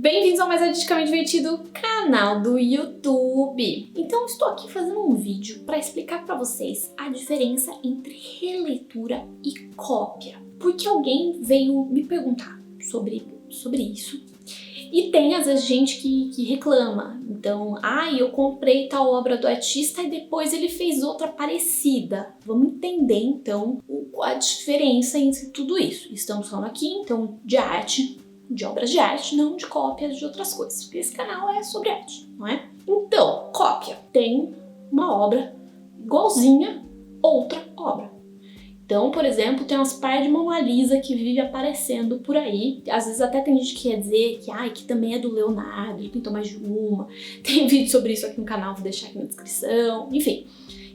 Bem-vindos ao mais artisticamente divertido canal do YouTube. Então estou aqui fazendo um vídeo para explicar para vocês a diferença entre releitura e cópia. Porque alguém veio me perguntar sobre isso. E tem às vezes gente que reclama. Então, eu comprei tal obra do artista e depois ele fez outra parecida. Vamos entender então a diferença entre tudo isso. Estamos falando aqui então de arte, de obras de arte, não de cópias de outras coisas, porque esse canal é sobre arte, não é? Então, cópia. Tem uma obra igualzinha outra obra. Então, por exemplo, tem umas par de Mona Lisa que vive aparecendo por aí. Às vezes até tem gente que quer dizer que também é do Leonardo, ele pintou mais de uma. Tem vídeo sobre isso aqui no canal, vou deixar aqui na descrição. Enfim,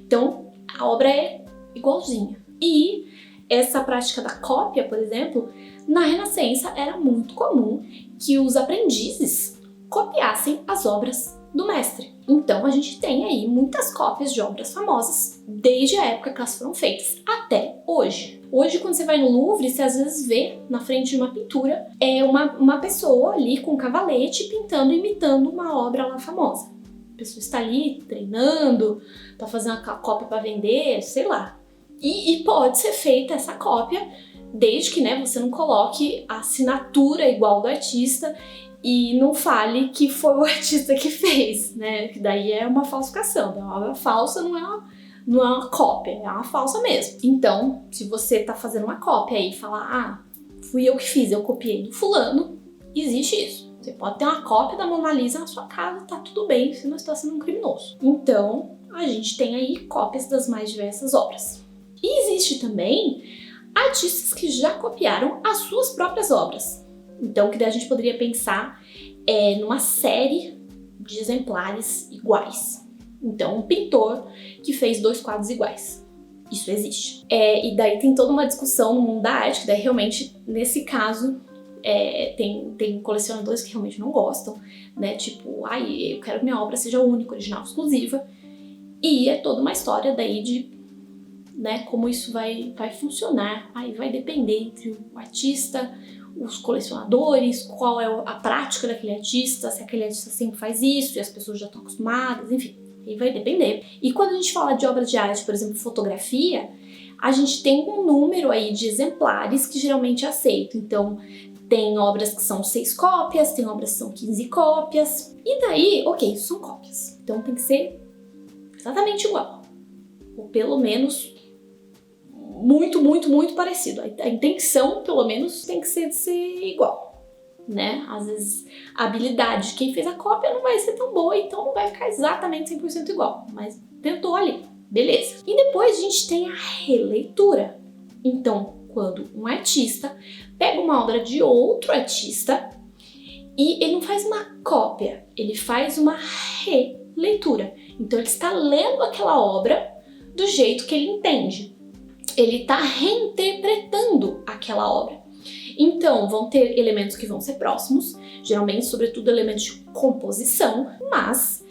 então a obra é igualzinha. E essa prática da cópia, por exemplo, na Renascença era muito comum que os aprendizes copiassem as obras do mestre. Então a gente tem aí muitas cópias de obras famosas desde a época que elas foram feitas até hoje. Hoje, quando você vai no Louvre, você às vezes vê na frente de uma pintura uma pessoa ali com um cavalete pintando, imitando uma obra lá famosa. A pessoa está ali treinando, está fazendo a cópia para vender, sei lá. E pode ser feita essa cópia desde que você não coloque a assinatura igual do artista e não fale que foi o artista que fez, né? Que daí é uma falsificação. Uma obra falsa não é uma cópia, é uma falsa mesmo. Então, se você tá fazendo uma cópia e falar, fui eu que fiz, eu copiei do fulano, existe isso. Você pode ter uma cópia da Mona Lisa na sua casa, tá tudo bem, você não está sendo um criminoso. Então, a gente tem aí cópias das mais diversas obras. E existe também artistas que já copiaram as suas próprias obras. Então, que daí a gente poderia pensar numa série de exemplares iguais. Então, um pintor que fez 2 quadros iguais. Isso existe. E daí tem toda uma discussão no mundo da arte, que daí realmente, nesse caso, tem colecionadores que realmente não gostam, né? Tipo, eu quero que minha obra seja única, original, exclusiva. E é toda uma história daí de como isso vai funcionar. Aí vai depender entre o artista, os colecionadores, qual é a prática daquele artista, se aquele artista sempre faz isso e as pessoas já estão acostumadas, enfim, aí vai depender. E quando a gente fala de obras de arte, por exemplo, fotografia, a gente tem um número aí de exemplares que geralmente é aceito. Então, tem obras que são 6 cópias, tem obras que são 15 cópias, e daí, ok, são cópias. Então tem que ser exatamente igual, ou pelo menos muito, muito, muito parecido. A intenção, pelo menos, tem que ser de ser igual, né? Às vezes, a habilidade de quem fez a cópia não vai ser tão boa, então não vai ficar exatamente 100% igual. Mas tentou ali, beleza. E depois a gente tem a releitura. Então, quando um artista pega uma obra de outro artista e ele não faz uma cópia, ele faz uma releitura. Então, ele está lendo aquela obra do jeito que ele entende. Ele está reinterpretando aquela obra. Então, vão ter elementos que vão ser próximos, geralmente, sobretudo, elementos de composição, mas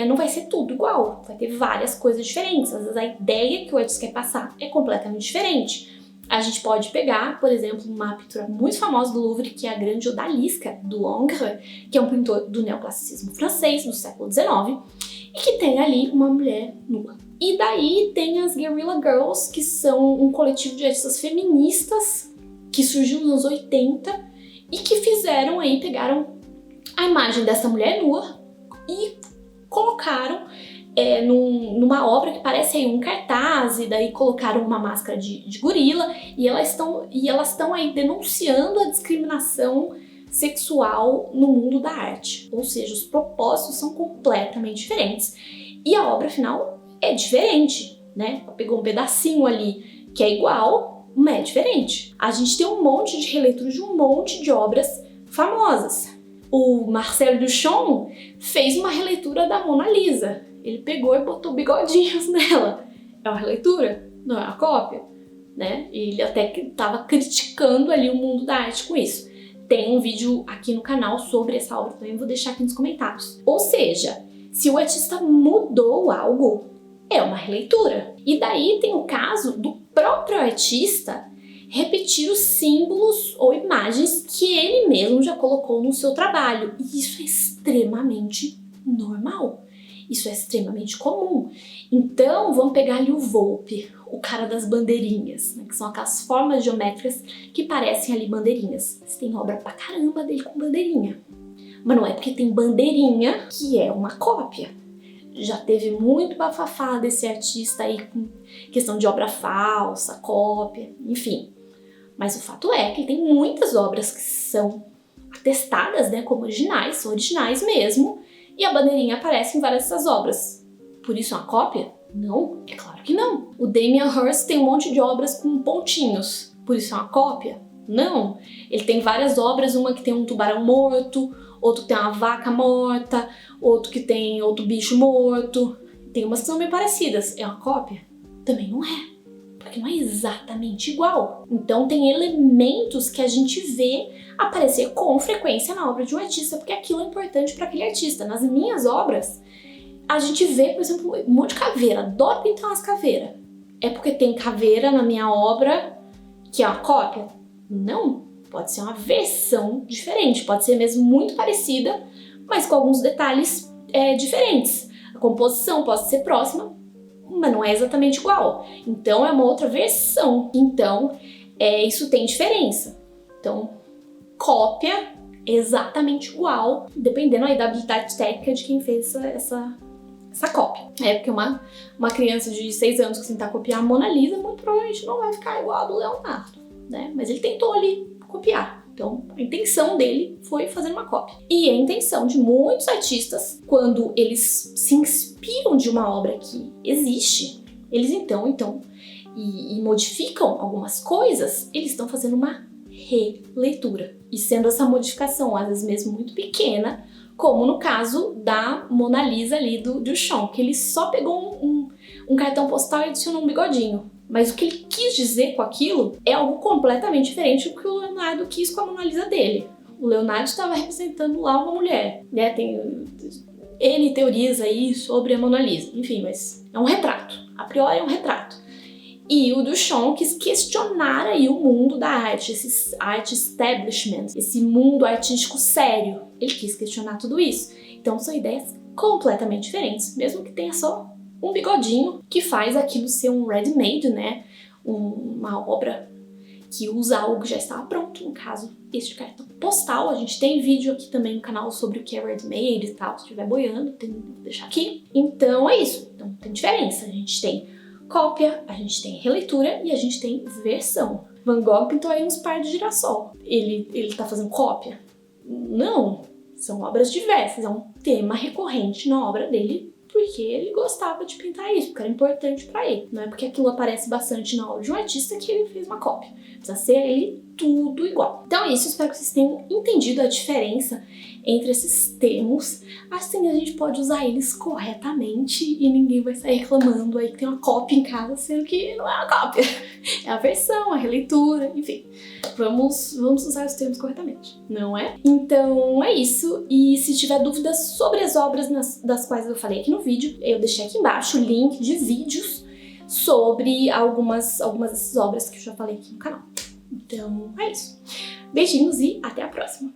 não vai ser tudo igual, vai ter várias coisas diferentes. Às vezes a ideia que o artista quer passar é completamente diferente. A gente pode pegar, por exemplo, uma pintura muito famosa do Louvre, que é a Grande Odalisca, do Ingres, que é um pintor do neoclassicismo francês, do século XIX, e que tem ali uma mulher nua. E daí tem as Guerrilla Girls, que são um coletivo de artistas feministas que surgiu nos anos 80 e que pegaram a imagem dessa mulher nua e colocaram numa obra que parece aí um cartaz, e daí colocaram uma máscara de gorila, e elas estão aí denunciando a discriminação sexual no mundo da arte. Ou seja, os propósitos são completamente diferentes e a obra final é diferente, né? Pegou um pedacinho ali que é igual, mas é diferente. A gente tem um monte de releituras de um monte de obras famosas. O Marcel Duchamp fez uma releitura da Mona Lisa. Ele pegou e botou bigodinhos nela. É uma releitura? Não é uma cópia? Né? Ele até estava criticando ali o mundo da arte com isso. Tem um vídeo aqui no canal sobre essa obra também, vou deixar aqui nos comentários. Ou seja, se o artista mudou algo, é uma releitura. E daí tem o caso do próprio artista repetir os símbolos ou imagens que ele mesmo já colocou no seu trabalho. E isso é extremamente normal. Isso é extremamente comum. Então, vamos pegar ali o Volpe, o cara das bandeirinhas, né, que são aquelas formas geométricas que parecem ali bandeirinhas. Você tem obra pra caramba dele com bandeirinha. Mas não é porque tem bandeirinha que é uma cópia. Já teve muito bafafá desse artista aí com questão de obra falsa, cópia, enfim. Mas o fato é que ele tem muitas obras que são atestadas, né, como originais, são originais mesmo, e a bandeirinha aparece em várias dessas obras. Por isso é uma cópia? Não, é claro que não. O Damien Hirst tem um monte de obras com pontinhos. Por isso é uma cópia? Não. Ele tem várias obras, uma que tem um tubarão morto, outro que tem uma vaca morta, outro que tem outro bicho morto. Tem umas que são bem parecidas. É uma cópia? Também não é. Porque não é exatamente igual. Então tem elementos que a gente vê aparecer com frequência na obra de um artista, porque aquilo é importante para aquele artista. Nas minhas obras, a gente vê, por exemplo, um monte de caveira. Adoro pintar umas caveiras. É porque tem caveira na minha obra que é uma cópia? Não. Pode ser uma versão diferente. Pode ser mesmo muito parecida, mas com alguns detalhes diferentes. A composição pode ser próxima, mas não é exatamente igual. Então é uma outra versão. Então isso tem diferença. Então cópia exatamente igual, dependendo aí da habilidade técnica de quem fez essa cópia. É porque uma criança de 6 anos que tentar copiar a Mona Lisa, muito provavelmente não vai ficar igual a do Leonardo, né? Mas ele tentou ali copiar. Então, a intenção dele foi fazer uma cópia. E a intenção de muitos artistas, quando eles se inspiram de uma obra que existe, eles então e modificam algumas coisas, eles estão fazendo uma releitura. E sendo essa modificação, às vezes mesmo muito pequena, como no caso da Mona Lisa ali do Duchamp, que ele só pegou um cartão postal e adicionou um bigodinho. Mas o que ele quis dizer com aquilo é algo completamente diferente do que o Leonardo quis com a Mona Lisa dele. O Leonardo estava representando lá uma mulher, né? Tem N teorias aí sobre a Mona Lisa, enfim, mas é um retrato. A priori é um retrato. E o Duchamp quis questionar aí o mundo da arte, esse art establishment, esse mundo artístico sério. Ele quis questionar tudo isso. Então são ideias completamente diferentes, mesmo que tenha só um bigodinho que faz aquilo ser um ready-made, né? Uma obra que usa algo que já estava pronto, no caso, este cartão postal. A gente tem vídeo aqui também no canal sobre o que é ready-made e tal, se estiver boiando, vou deixar aqui. Então é isso, então tem diferença. A gente tem cópia, a gente tem releitura e a gente tem versão. Van Gogh pintou aí uns par de girassol. Ele tá fazendo cópia? Não, são obras diversas, é um tema recorrente na obra dele, porque ele gostava de pintar isso, porque era importante pra ele. Não é porque aquilo aparece bastante na obra de um artista que ele fez uma cópia. Precisa ser ele tudo igual. Então é isso, espero que vocês tenham entendido a diferença entre esses termos. Assim a gente pode usar eles corretamente e ninguém vai sair reclamando aí que tem uma cópia em casa, sendo que não é uma cópia. É a versão, a releitura, enfim. Vamos usar os termos corretamente, não é? Então é isso. E se tiver dúvidas sobre as obras das quais eu falei aqui no vídeo, eu deixei aqui embaixo o link de vídeos sobre algumas dessas obras que eu já falei aqui no canal. Então é isso. Beijinhos e até a próxima!